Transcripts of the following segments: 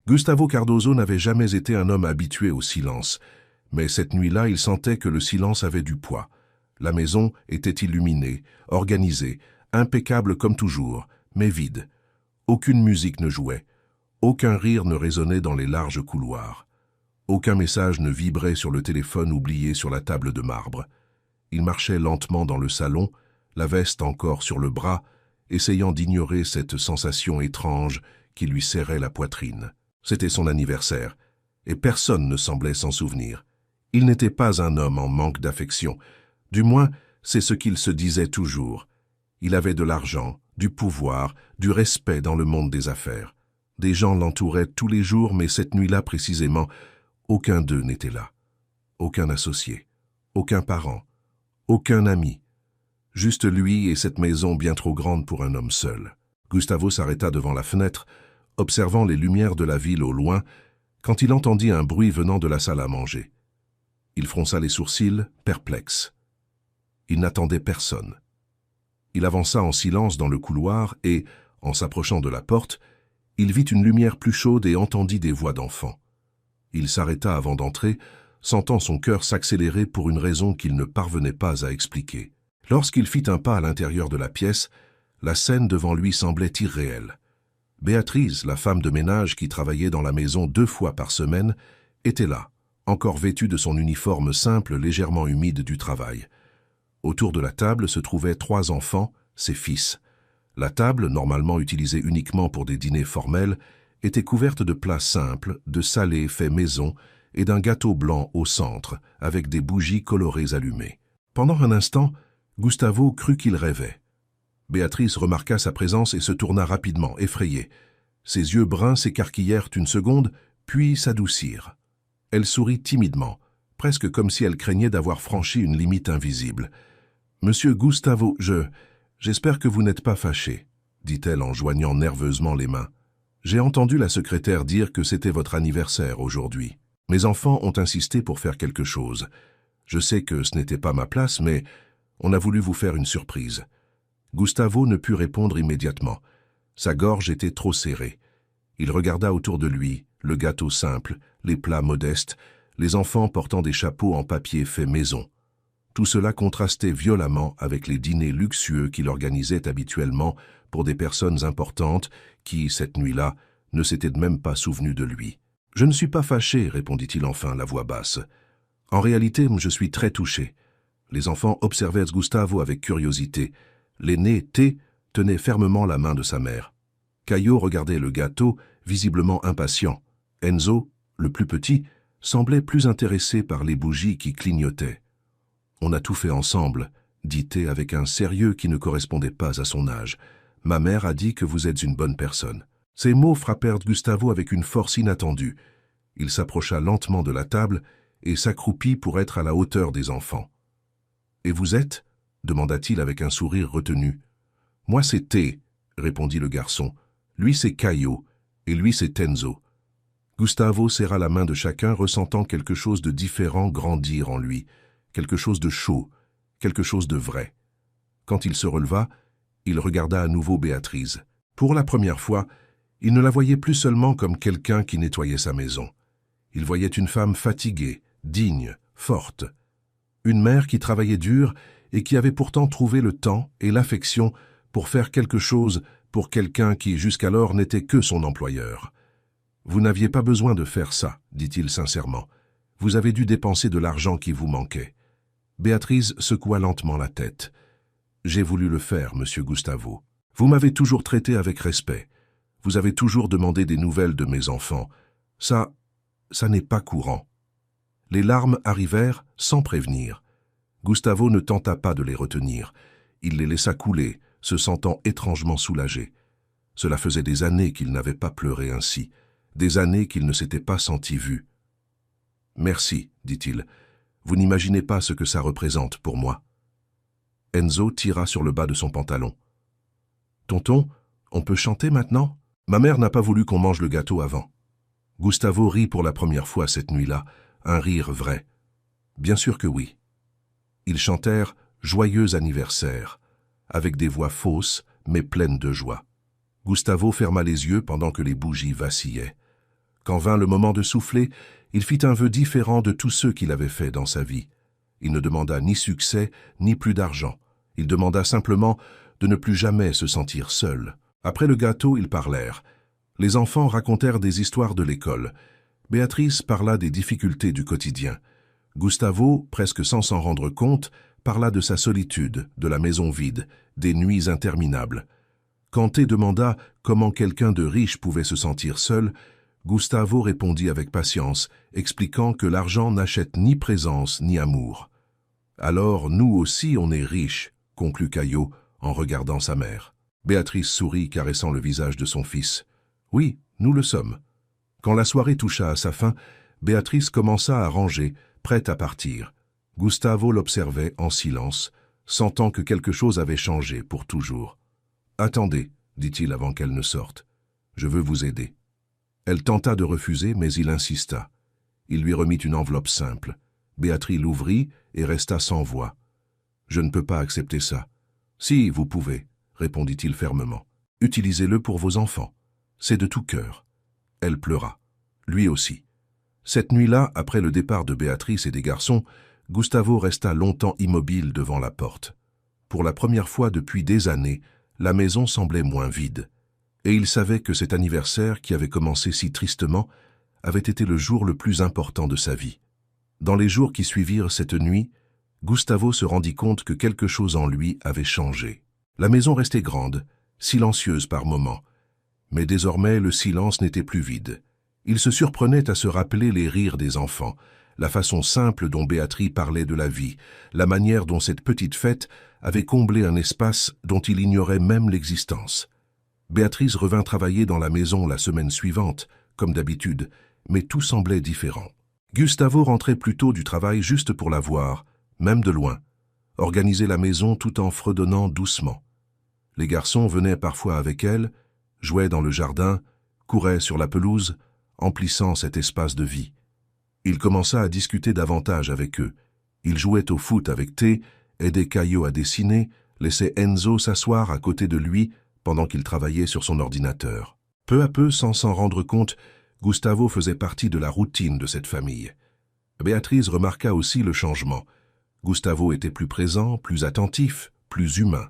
Gustavo Cardoso n'avait jamais été un homme habitué au silence, mais cette nuit-là, il sentait que le silence avait du poids. La maison était illuminée, organisée, impeccable comme toujours, mais vide. Aucune musique ne jouait, aucun rire ne résonnait dans les larges couloirs. Aucun message ne vibrait sur le téléphone oublié sur la table de marbre. Il marchait lentement dans le salon, la veste encore sur le bras, essayant d'ignorer cette sensation étrange qui lui serrait la poitrine. C'était son anniversaire, et personne ne semblait s'en souvenir. Il n'était pas un homme en manque d'affection. Du moins, c'est ce qu'il se disait toujours. Il avait de l'argent, du pouvoir, du respect dans le monde des affaires. Des gens l'entouraient tous les jours, mais cette nuit-là précisément, aucun d'eux n'était là. Aucun associé, aucun parent, aucun ami. Juste lui et cette maison bien trop grande pour un homme seul. Gustavo s'arrêta devant la fenêtre, observant les lumières de la ville au loin, quand il entendit un bruit venant de la salle à manger. Il fronça les sourcils, perplexe. Il n'attendait personne. Il avança en silence dans le couloir et, en s'approchant de la porte, il vit une lumière plus chaude et entendit des voix d'enfants. Il s'arrêta avant d'entrer, sentant son cœur s'accélérer pour une raison qu'il ne parvenait pas à expliquer. Lorsqu'il fit un pas à l'intérieur de la pièce, la scène devant lui semblait irréelle. Béatrice, la femme de ménage qui travaillait dans la maison 2 fois par semaine, était là, encore vêtue de son uniforme simple légèrement humide du travail. Autour de la table se trouvaient 3 enfants, ses fils. La table, normalement utilisée uniquement pour des dîners formels, était couverte de plats simples, de salés faits maison et d'un gâteau blanc au centre, avec des bougies colorées allumées. Pendant un instant, Gustavo crut qu'il rêvait. Béatrice remarqua sa présence et se tourna rapidement, effrayée. Ses yeux bruns s'écarquillèrent une seconde, puis s'adoucirent. Elle sourit timidement, presque comme si elle craignait d'avoir franchi une limite invisible. « Monsieur Gustavo, j'espère que vous n'êtes pas fâché, » dit-elle en joignant nerveusement les mains. « J'ai entendu la secrétaire dire que c'était votre anniversaire aujourd'hui. Mes enfants ont insisté pour faire quelque chose. Je sais que ce n'était pas ma place, mais on a voulu vous faire une surprise. » Gustavo ne put répondre immédiatement. Sa gorge était trop serrée. Il regarda autour de lui, le gâteau simple, les plats modestes, les enfants portant des chapeaux en papier fait maison. Tout cela contrastait violemment avec les dîners luxueux qu'il organisait habituellement pour des personnes importantes qui, cette nuit-là, ne s'étaient même pas souvenues de lui. « Je ne suis pas fâché, » répondit-il enfin, la voix basse. « En réalité, je suis très touché. » Les enfants observaient Gustavo avec curiosité. L'aîné, T, tenait fermement la main de sa mère. Caio regardait le gâteau, visiblement impatient. Enzo, le plus petit, semblait plus intéressé par les bougies qui clignotaient. « On a tout fait ensemble, » dit T avec un sérieux qui ne correspondait pas à son âge. « Ma mère a dit que vous êtes une bonne personne. » Ces mots frappèrent Gustavo avec une force inattendue. Il s'approcha lentement de la table et s'accroupit pour être à la hauteur des enfants. « Et vous êtes » demanda-t-il avec un sourire retenu. « Moi c'est T, » répondit le garçon. « Lui c'est Caio, et lui c'est Tenzo. » Gustavo serra la main de chacun, ressentant quelque chose de différent grandir en lui, quelque chose de chaud, quelque chose de vrai. Quand il se releva, il regarda à nouveau Béatrice. Pour la première fois, il ne la voyait plus seulement comme quelqu'un qui nettoyait sa maison. Il voyait une femme fatiguée, digne, forte. Une mère qui travaillait dur et qui avait pourtant trouvé le temps et l'affection pour faire quelque chose pour quelqu'un qui jusqu'alors n'était que son employeur. « Vous n'aviez pas besoin de faire ça, » dit-il sincèrement. « Vous avez dû dépenser de l'argent qui vous manquait. » Béatrice secoua lentement la tête. « J'ai voulu le faire, monsieur Gustavo. Vous m'avez toujours traité avec respect. Vous avez toujours demandé des nouvelles de mes enfants. Ça n'est pas courant. » Les larmes arrivèrent sans prévenir. Gustavo ne tenta pas de les retenir. Il les laissa couler, se sentant étrangement soulagé. Cela faisait des années qu'il n'avait pas pleuré ainsi, des années qu'il ne s'était pas senti vu. « Merci, » dit-il. « Vous n'imaginez pas ce que ça représente pour moi. » Enzo tira sur le bas de son pantalon. « Tonton, on peut chanter maintenant ? Ma mère n'a pas voulu qu'on mange le gâteau avant. » Gustavo rit pour la première fois cette nuit-là, un rire vrai. Bien sûr que oui. Ils chantèrent « Joyeux anniversaire » avec des voix fausses mais pleines de joie. Gustavo ferma les yeux pendant que les bougies vacillaient. Quand vint le moment de souffler, il fit un vœu différent de tous ceux qu'il avait faits dans sa vie. Il ne demanda ni succès, ni plus d'argent. Il demanda simplement de ne plus jamais se sentir seul. Après le gâteau, ils parlèrent. Les enfants racontèrent des histoires de l'école. Béatrice parla des difficultés du quotidien. Gustavo, presque sans s'en rendre compte, parla de sa solitude, de la maison vide, des nuits interminables. Quand T demanda comment quelqu'un de riche pouvait se sentir seul, Gustavo répondit avec patience, expliquant que l'argent n'achète ni présence ni amour. « Alors, nous aussi, on est riches », conclut Caillot en regardant sa mère. Béatrice sourit, caressant le visage de son fils. « Oui, nous le sommes. » Quand la soirée toucha à sa fin, Béatrice commença à ranger, prête à partir. Gustavo l'observait en silence, sentant que quelque chose avait changé pour toujours. « Attendez, dit-il avant qu'elle ne sorte. Je veux vous aider. » Elle tenta de refuser, mais il insista. Il lui remit une enveloppe simple. Béatrice l'ouvrit et resta sans voix. « Je ne peux pas accepter ça. »« Si, vous pouvez, » répondit-il fermement. « Utilisez-le pour vos enfants. C'est de tout cœur. » Elle pleura. Lui aussi. Cette nuit-là, après le départ de Béatrice et des garçons, Gustavo resta longtemps immobile devant la porte. Pour la première fois depuis des années, la maison semblait moins vide. Et il savait que cet anniversaire, qui avait commencé si tristement, avait été le jour le plus important de sa vie. Dans les jours qui suivirent cette nuit, Gustavo se rendit compte que quelque chose en lui avait changé. La maison restait grande, silencieuse par moments, mais désormais le silence n'était plus vide. Il se surprenait à se rappeler les rires des enfants, la façon simple dont Béatrice parlait de la vie, la manière dont cette petite fête avait comblé un espace dont il ignorait même l'existence. Béatrice revint travailler dans la maison la semaine suivante, comme d'habitude, mais tout semblait différent. Gustavo rentrait plus tôt du travail juste pour la voir, même de loin, organiser la maison tout en fredonnant doucement. Les garçons venaient parfois avec elle, jouaient dans le jardin, couraient sur la pelouse, emplissant cet espace de vie. Il commença à discuter davantage avec eux. Il jouait au foot avec T, aidait Caillot à dessiner, laissait Enzo s'asseoir à côté de lui pendant qu'il travaillait sur son ordinateur. Peu à peu, sans s'en rendre compte, Gustavo faisait partie de la routine de cette famille. Béatrice remarqua aussi le changement. Gustavo était plus présent, plus attentif, plus humain.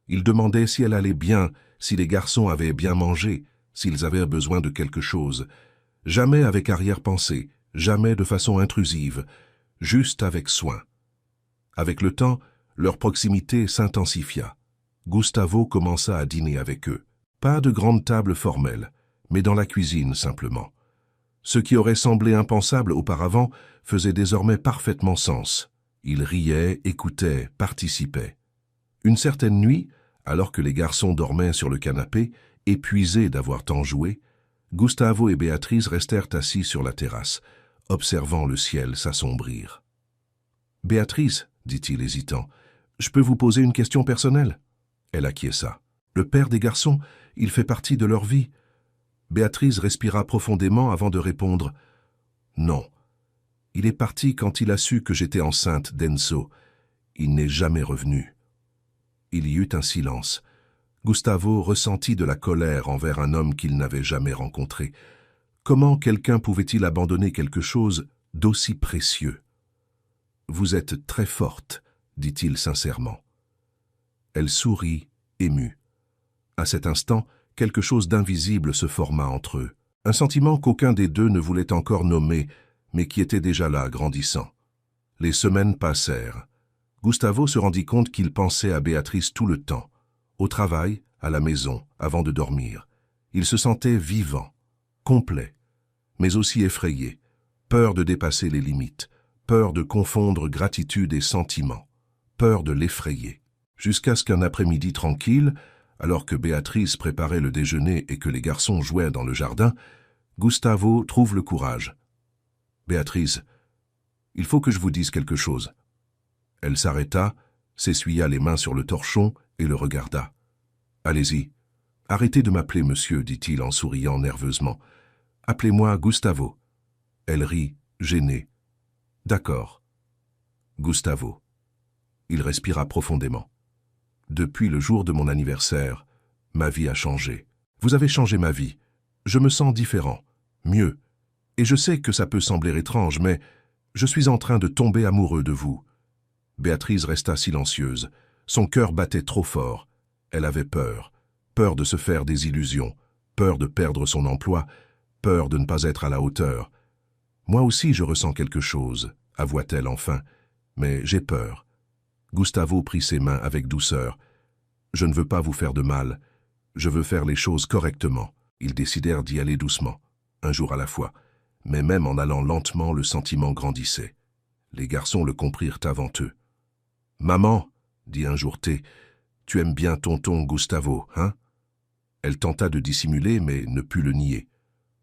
Il demandait si elle allait bien, si les garçons avaient bien mangé, s'ils avaient besoin de quelque chose. Jamais avec arrière-pensée, jamais de façon intrusive, juste avec soin. Avec le temps, leur proximité s'intensifia. Gustavo commença à dîner avec eux. Pas de grande table formelle, mais dans la cuisine simplement. Ce qui aurait semblé impensable auparavant faisait désormais parfaitement sens. Ils riaient, écoutaient, participaient. Une certaine nuit, alors que les garçons dormaient sur le canapé, épuisés d'avoir tant joué, Gustavo et Béatrice restèrent assis sur la terrasse, observant le ciel s'assombrir. « Béatrice, dit-il hésitant, je peux vous poser une question personnelle ?» Elle acquiesça. « Le père des garçons, il fait partie de leur vie. » Béatrice respira profondément avant de répondre « Non. Il est parti quand il a su que j'étais enceinte d'Enzo. Il n'est jamais revenu. » Il y eut un silence. Gustavo ressentit de la colère envers un homme qu'il n'avait jamais rencontré. Comment quelqu'un pouvait-il abandonner quelque chose d'aussi précieux? « Vous êtes très forte, » dit-il sincèrement. Elle sourit, émue. À cet instant, quelque chose d'invisible se forma entre eux. Un sentiment qu'aucun des deux ne voulait encore nommer, mais qui était déjà là, grandissant. Les semaines passèrent. Gustavo se rendit compte qu'il pensait à Béatrice tout le temps, au travail, à la maison, avant de dormir. Il se sentait vivant, complet, mais aussi effrayé, peur de dépasser les limites, peur de confondre gratitude et sentiment, peur de l'effrayer. Jusqu'à ce qu'un après-midi tranquille, alors que Béatrice préparait le déjeuner et que les garçons jouaient dans le jardin, Gustavo trouve le courage. « Béatrice, il faut que je vous dise quelque chose. » Elle s'arrêta, s'essuya les mains sur le torchon et le regarda. « Allez-y. Arrêtez de m'appeler monsieur, dit-il en souriant nerveusement. Appelez-moi Gustavo. » Elle rit, gênée. « D'accord. Gustavo. » Il respira profondément. « Depuis le jour de mon anniversaire, ma vie a changé. Vous avez changé ma vie. Je me sens différent, mieux, Et je sais que ça peut sembler étrange, mais je suis en train de tomber amoureux de vous. » Béatrice resta silencieuse. Son cœur battait trop fort. Elle avait peur. Peur de se faire des illusions. Peur de perdre son emploi. Peur de ne pas être à la hauteur. « Moi aussi je ressens quelque chose, » avoua-t-elle enfin. « Mais j'ai peur. » Gustavo prit ses mains avec douceur. « Je ne veux pas vous faire de mal. Je veux faire les choses correctement. » Ils décidèrent d'y aller doucement, un jour à la fois. Mais même en allant lentement, le sentiment grandissait. Les garçons le comprirent avant eux. « Maman, » dit un jour T, « tu aimes bien tonton Gustavo, hein ?» Elle tenta de dissimuler, mais ne put le nier.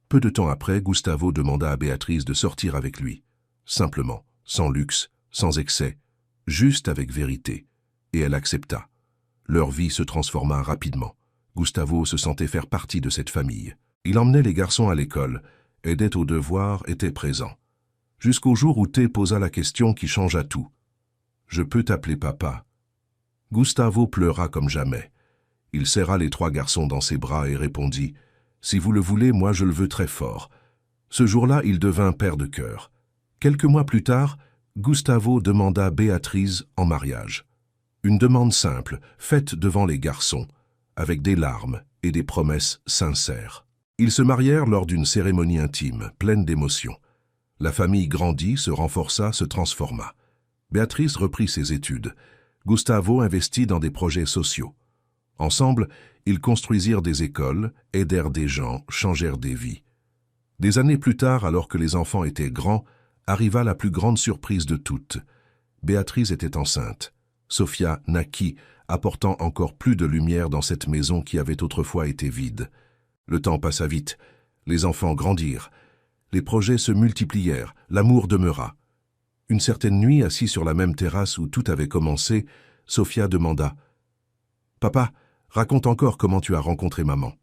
Peu de temps après, Gustavo demanda à Béatrice de sortir avec lui. Simplement, sans luxe, sans excès, juste avec vérité. Et elle accepta. Leur vie se transforma rapidement. Gustavo se sentait faire partie de cette famille. Il emmenait les garçons à l'école, aidait aux devoirs, était présent. Jusqu'au jour où T posa la question qui changea tout. « Je peux t'appeler papa ?» Gustavo pleura comme jamais. Il serra les 3 garçons dans ses bras et répondit « Si vous le voulez, moi je le veux très fort. » Ce jour-là, il devint père de cœur. Quelques mois plus tard, Gustavo demanda Béatrice en mariage. Une demande simple, faite devant les garçons, avec des larmes et des promesses sincères. Ils se marièrent lors d'une cérémonie intime, pleine d'émotions. La famille grandit, se renforça, se transforma. Béatrice reprit ses études. Gustavo investit dans des projets sociaux. Ensemble, ils construisirent des écoles, aidèrent des gens, changèrent des vies. Des années plus tard, alors que les enfants étaient grands, arriva la plus grande surprise de toutes. Béatrice était enceinte. Sofia naquit, apportant encore plus de lumière dans cette maison qui avait autrefois été vide. Le temps passa vite, les enfants grandirent, les projets se multiplièrent, l'amour demeura. Une certaine nuit, assis sur la même terrasse où tout avait commencé, Sofia demanda « Papa, raconte encore comment tu as rencontré maman. »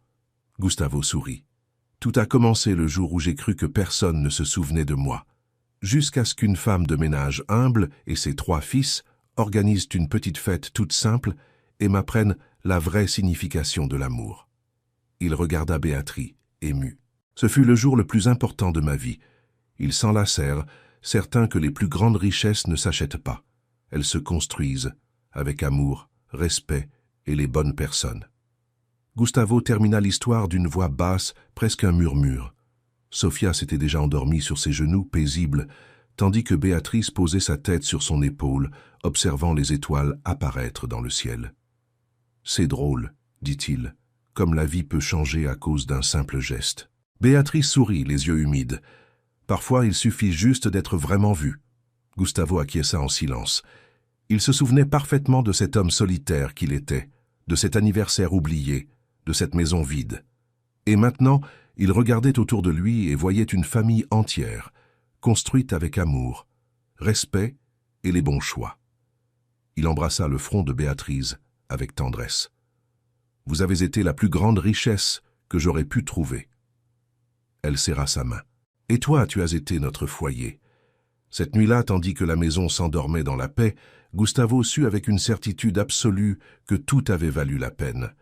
Gustavo sourit. « Tout a commencé le jour où j'ai cru que personne ne se souvenait de moi. Jusqu'à ce qu'une femme de ménage humble et ses 3 fils organisent une petite fête toute simple et m'apprennent la vraie signification de l'amour. » Il regarda Béatrice, ému. « Ce fut le jour le plus important de ma vie. Ils s'enlacèrent, certains que les plus grandes richesses ne s'achètent pas. Elles se construisent, avec amour, respect et les bonnes personnes. » Gustavo termina l'histoire d'une voix basse, presque un murmure. Sofia s'était déjà endormie sur ses genoux, paisible, tandis que Béatrice posait sa tête sur son épaule, observant les étoiles apparaître dans le ciel. « C'est drôle, » dit-il, « comme la vie peut changer à cause d'un simple geste. » Béatrice sourit, les yeux humides. Parfois, il suffit juste d'être vraiment vu. Gustavo acquiesça en silence. Il se souvenait parfaitement de cet homme solitaire qu'il était, de cet anniversaire oublié, de cette maison vide. Et maintenant, il regardait autour de lui et voyait une famille entière, construite avec amour, respect et les bons choix. Il embrassa le front de Béatrice avec tendresse. « Vous avez été la plus grande richesse que j'aurais pu trouver. » Elle serra sa main. « Et toi, tu as été notre foyer. » Cette nuit-là, tandis que la maison s'endormait dans la paix, Gustavo sut avec une certitude absolue que tout avait valu la peine.